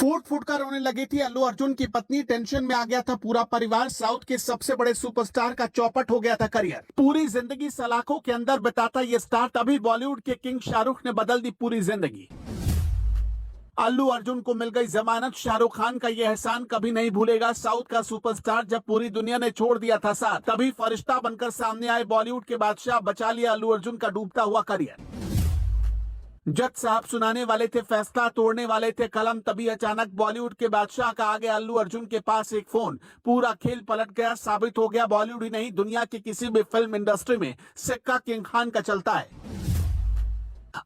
फूट फूट कर रोने लगी थी अल्लू अर्जुन की पत्नी। टेंशन में आ गया था पूरा परिवार। साउथ के सबसे बड़े सुपरस्टार का चौपट हो गया था करियर। पूरी जिंदगी सलाखों के अंदर बिताता ये स्टार, तभी बॉलीवुड के किंग शाहरुख ने बदल दी पूरी जिंदगी। अल्लू अर्जुन को मिल गई जमानत। शाहरुख खान का ये एहसान कभी नहीं भूलेगा। साउथ का सुपरस्टार जब पूरी दुनिया ने छोड़ दिया था साथ, तभी फरिश्ता बनकर सामने आए बॉलीवुड के बादशाह। बचा लिया अल्लू अर्जुन का डूबता हुआ करियर। जज साहब सुनाने वाले थे, फैसला तोड़ने वाले थे कलम, तभी अचानक बॉलीवुड के बादशाह का आ गया अल्लू अर्जुन के पास एक फोन। पूरा खेल पलट गया। साबित हो गया बॉलीवुड ही नहीं, दुनिया की किसी भी फिल्म इंडस्ट्री में सिक्का किंग खान का चलता है।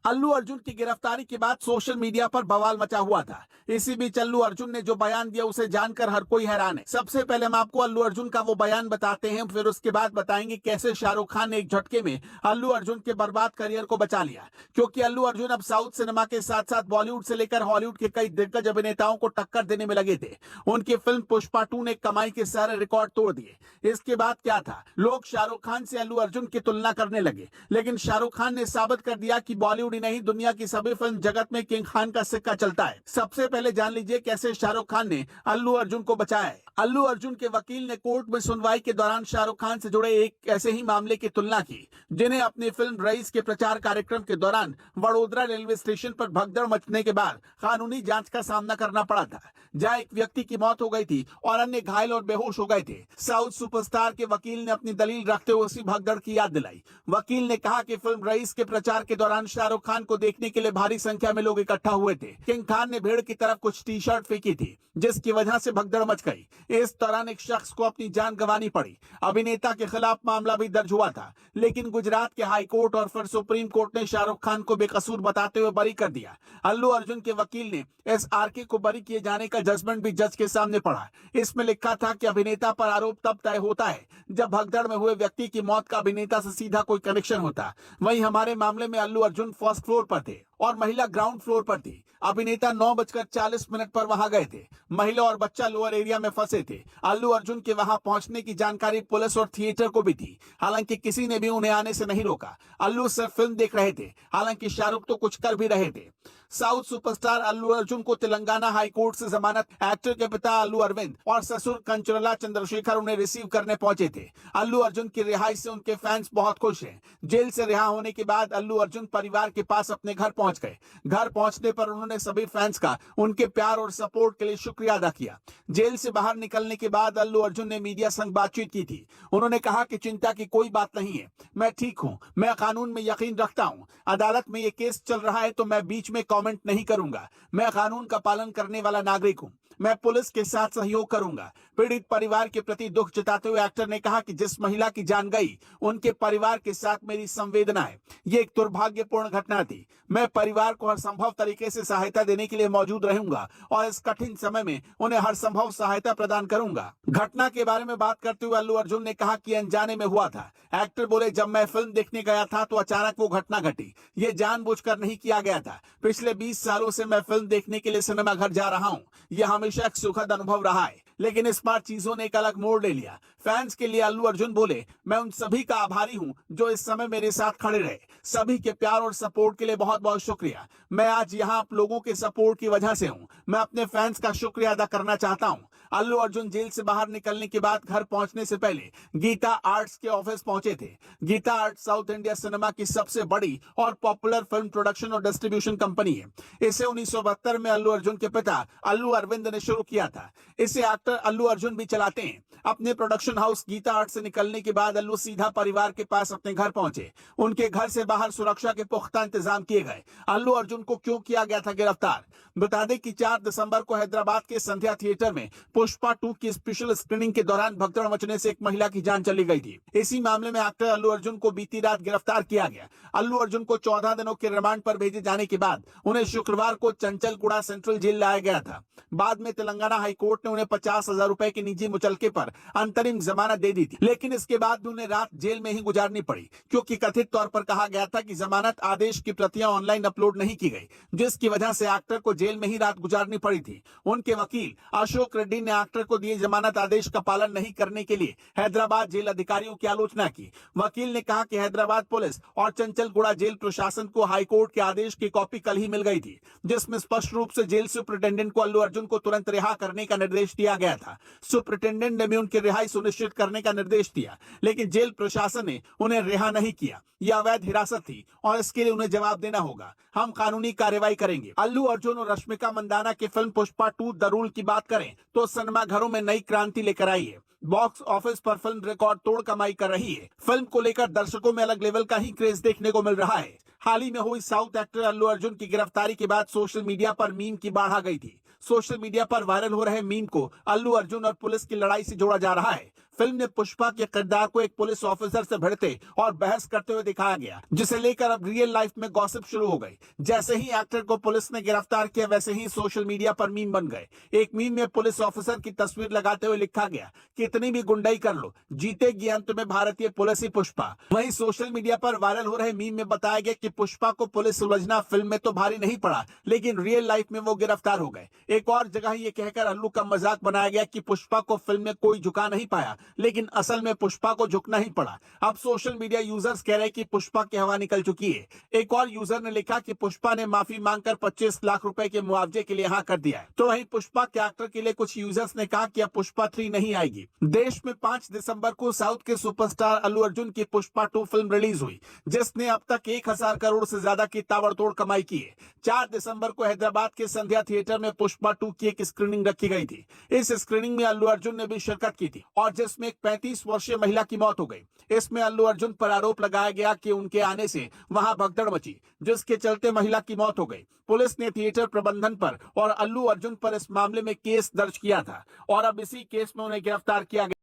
अल्लू अर्जुन की गिरफ्तारी के बाद सोशल मीडिया पर बवाल मचा हुआ था। इसी बीच अल्लू अर्जुन ने जो बयान दिया उसे जानकर हर कोई हैरान है। सबसे पहले हम आपको अल्लू अर्जुन का वो बयान बताते हैं, फिर उसके बाद बताएंगे कैसे शाहरुख खान ने एक झटके में अल्लू अर्जुन के बर्बाद करियर को बचा लिया। क्योंकि अल्लू अर्जुन अब साउथ सिनेमा के साथ साथ बॉलीवुड से लेकर हॉलीवुड के कई दिग्गज अभिनेताओं को टक्कर देने में लगे थे। उनकी फिल्म पुष्पा 2 ने कमाई के सारे रिकॉर्ड तोड़ दिए। इसके बाद क्या था, लोग शाहरुख खान से अल्लू अर्जुन की तुलना करने लगे, लेकिन शाहरुख खान ने साबित कर दिया कि बॉलीवुड ही नहीं, दुनिया की सभी फिल्म जगत में किंग खान का सिक्का चलता है। सबसे पहले जान लीजिए कैसे शाहरुख खान ने अल्लू अर्जुन को बचाया है। अल्लू अर्जुन के वकील ने कोर्ट में सुनवाई के दौरान शाहरुख खान से जुड़े एक ऐसे ही मामले की तुलना की, जिन्हें अपनी फिल्म रईस के प्रचार कार्यक्रम के दौरान वडोदरा रेलवे स्टेशन पर भगदड़ मचने के बाद कानूनी जांच का सामना करना पड़ा था, जहां एक व्यक्ति की मौत हो गई थी और अन्य घायल और बेहोश हो गए थे। साउथ सुपरस्टार के वकील ने अपनी दलील रखते हुए उसी भगदड़ की याद दिलाई। वकील ने कहा कि फिल्म रईस के प्रचार के दौरान शाहरुख खान को देखने के लिए भारी संख्या में लोग इकट्ठा हुए थे। किंग खान ने भीड़ की तरफ कुछ टी शर्ट फेंकी थी, जिसकी वजह से भगदड़ मच गई। इस दौरान एक शख्स को अपनी जान गंवानी पड़ी। अभिनेता के खिलाफ मामला भी दर्ज हुआ था, लेकिन गुजरात के हाई कोर्ट और फिर सुप्रीम कोर्ट ने शाहरुख खान को बेकसूर बताते हुए बरी कर दिया। अल्लू अर्जुन के वकील ने SRK को बरी किए जाने का जजमेंट भी जज के सामने पड़ा। इसमें लिखा था कि अभिनेता पर आरोप तब तय होता है जब भगदड़ में हुए व्यक्ति की मौत का अभिनेता से सीधा कोई कनेक्शन होता। वहीं हमारे मामले में अल्लू अर्जुन फर्स्ट फ्लोर पर थे और महिला ग्राउंड फ्लोर पर थी। अभिनेता 9:40 पर वहां गए थे। महिला और बच्चा लोअर एरिया में फंसे थे। अल्लू अर्जुन के वहां पहुंचने की जानकारी पुलिस और थिएटर को भी थी, हालांकि किसी ने भी उन्हें आने से नहीं रोका। अल्लू सिर्फ फिल्म देख रहे थे, हालांकि शाहरुख तो कुछ कर भी रहे थे। साउथ सुपरस्टार अल्लू अर्जुन को तेलंगाना हाई कोर्ट से जमानत। एक्टर के पिता अल्लू अरविंद और ससुर कंचरला चंद्रशेखर उन्हें रिसीव करने पहुंचे थे। अल्लू अर्जुन की रिहाई से उनके फैंस बहुत खुश हैं। जेल से रिहा होने के बाद अल्लू अर्जुन परिवार के पास अपने घर पहुंच गए। घर पहुंचने पर उन्होंने सभी फैंस का उनके प्यार और सपोर्ट के लिए शुक्रिया अदा किया। जेल से बाहर निकलने के बाद अल्लू अर्जुन ने मीडिया संग बातचीत की थी। उन्होंने कहा कि चिंता की कोई बात नहीं है, मैं ठीक हूं, मैं कानून में यकीन रखता हूं। अदालत में ये केस चल रहा है तो मैं बीच में कमेंट नहीं करूंगा। मैं कानून का पालन करने वाला नागरिक हूं। मैं पुलिस के साथ सहयोग करूंगा। पीड़ित परिवार के प्रति दुख जताते हुए एक्टर ने कहा कि जिस महिला की जान गई, उनके परिवार के साथ मेरी संवेदना है। ये एक दुर्भाग्यपूर्ण घटना थी। मैं परिवार को हर संभव तरीके से सहायता देने के लिए मौजूद रहूंगा और इस कठिन समय में उन्हें हर संभव सहायता प्रदान करूंगा। घटना के बारे में बात करते हुए अल्लू अर्जुन ने कहा कि अनजाने में हुआ था। एक्टर बोले, जब मैं फिल्म देखने गया था तो अचानक वो घटना घटी। ये जानबूझकर नहीं किया गया था। पिछले 20 सालों से मैं फिल्म देखने के लिए सिनेमा घर जा रहा हूँ। यह हमेशा एक सुखद अनुभव रहा है, लेकिन इस बार चीजों ने एक अलग मोड़ ले लिया। फैंस के लिए अल्लू अर्जुन बोले, मैं उन सभी का आभारी हूं जो इस समय मेरे साथ खड़े रहे। सभी के प्यार और सपोर्ट के लिए बहुत बहुत शुक्रिया। मैं आज यहाँ आप लोगों के सपोर्ट की वजह से हूं। मैं अपने फैंस का शुक्रिया अदा करना चाहता हूं। अल्लू अर्जुन जेल से बाहर निकलने के बाद घर पहुंचने से पहले गीता आर्ट्स के ऑफिस पहुंचे थे। Geeta Arts South India cinema की सबसे बड़ी और पॉपुलर फिल्म प्रोडक्शन और डिस्ट्रीब्यूशन कंपनी है। इसे 1972 में अल्लू अर्जुन के पिता अल्लू अरविंद ने शुरू किया था। इसे एक्टर अल्लू अर्जुन भी चलाते हैं। अपने प्रोडक्शन हाउस गीता आर्ट से निकलने के बाद अल्लू सीधा परिवार के पास अपने घर पहुंचे। उनके घर से बाहर सुरक्षा के पुख्ता इंतजाम किए गए। अल्लू अर्जुन को क्यों किया गया था गिरफ्तार? बता दें कि 4 दिसंबर को हैदराबाद के संध्या थिएटर में पुष्पा 2 की स्पेशल स्क्रीनिंग के दौरान भगदड़ मचने से एक महिला की जान चली गई थी। इसी मामले में एक्टर अल्लू अर्जुन को बीती रात गिरफ्तार किया गया। अल्लू अर्जुन को 14 दिनों के रिमांड पर भेजे जाने के बाद उन्हें शुक्रवार को चंचलगुड़ा सेंट्रल जेल लाया गया था। बाद में तेलंगाना हाई कोर्ट ने उन्हें 50,000 रुपए की निजी मुचलके पर अंतरिम जमानत दे दी थी, लेकिन इसके बाद भी उन्हें रात जेल में ही गुजारनी पड़ी, क्योंकि कथित तौर पर कहा गया था कि जमानत आदेश की प्रतियां ऑनलाइन अपलोड नहीं की गई, जिसकी वजह से एक्टर को जेल में ही रात गुजारनी पड़ी थी। उनके वकील अशोक रेड्डी ने एक्टर को दिए जमानत आदेश का पालन नहीं करने के लिए हैदराबाद जेल अधिकारियों की आलोचना की। वकील ने कहा कि हैदराबाद पुलिस और चंचलगुड़ा जेल प्रशासन को हाईकोर्ट के आदेश की कॉपी कल ही मिल गई थी, जिसमें स्पष्ट रूप से जेल सुपरिटेंडेंट को अल्लू अर्जुन को तुरंत रिहा करने का निर्देश दिया गया था। सुपरिटेंडेंट ने भी उनकी रिहाई सुनिश्चित करने का निर्देश दिया, लेकिन जेल प्रशासन ने उन्हें रिहा नहीं किया। यह अवैध हिरासत थी और इसके लिए उन्हें जवाब देना होगा। हम कानूनी कार्रवाई करेंगे। अल्लू अर्जुन और रश्मिका मंदाना की फिल्म पुष्पा 2 द रूल की बात करें तो सिनेमाघरों में नई क्रांति लेकर आई है। बॉक्स ऑफिस पर फिल्म रिकॉर्ड तोड़ कमाई कर रही है। फिल्म को लेकर दर्शकों में अलग लेवल का ही क्रेज देखने को मिल रहा है। हाल ही में हुई साउथ एक्टर अल्लू अर्जुन की गिरफ्तारी के बाद सोशल मीडिया पर मीम की बाढ़ आ गई थी। सोशल मीडिया पर वायरल हो रहे मीम को अल्लू अर्जुन और पुलिस की लड़ाई से जोड़ा जा रहा है। फिल्म में पुष्पा के किरदार को एक पुलिस ऑफिसर से भिड़ते और बहस करते हुए दिखाया गया, जिसे लेकर अब रियल लाइफ में गॉसिप शुरू हो गई। जैसे ही एक्टर को पुलिस ने गिरफ्तार किया, वैसे ही सोशल मीडिया पर मीम बन गए। एक मीम में पुलिस ऑफिसर की तस्वीर लगाते हुए लिखा गया, कितनी भी गुंडाई कर लो, जीतेगी अंत में भारतीय पुलिस ही पुष्पा। वहीं सोशल मीडिया पर वायरल हो रहे मीम में बताया गया कि पुष्पा को पुलिस उलझना फिल्म में तो भारी नहीं पड़ा, लेकिन रियल लाइफ में वो गिरफ्तार हो गए। एक और जगह ये कहकर अल्लू का मजाक बनाया गया कि पुष्पा को फिल्म में कोई झुका नहीं पाया, लेकिन असल में पुष्पा को झुकना ही पड़ा। अब सोशल मीडिया यूजर्स कह रहे हैं कि पुष्पा की हवा निकल चुकी है। एक और यूजर ने लिखा कि पुष्पा ने माफी मांगकर 25 लाख रुपए के मुआवजे के लिए हाँ कर दिया है। तो वहीं पुष्पा के एक्टर के लिए कुछ यूजर्स ने कहा कि अब पुष्पा 3 नहीं आएगी। देश में 5 दिसंबर को साउथ के सुपरस्टार अल्लू अर्जुन की पुष्पा 2 फिल्म रिलीज हुई, जिसने अब तक 1000 करोड़ से ज्यादा की ताबड़तोड़ कमाई की है। 4 दिसंबर को हैदराबाद के संध्या थिएटर में पुष्पा 2 की एक स्क्रीनिंग रखी गई थी। इस स्क्रीनिंग में अल्लू अर्जुन ने भी शिरकत की थी और जिसमें एक 35 वर्षीय महिला की मौत हो गई। इसमें अल्लू अर्जुन पर आरोप लगाया गया कि उनके आने से वहां भगदड़ मची, जिसके चलते महिला की मौत हो गई। पुलिस ने थिएटर प्रबंधन पर और अल्लू अर्जुन पर इस मामले में केस दर्ज किया था और अब इसी केस में उन्हें गिरफ्तार किया गया।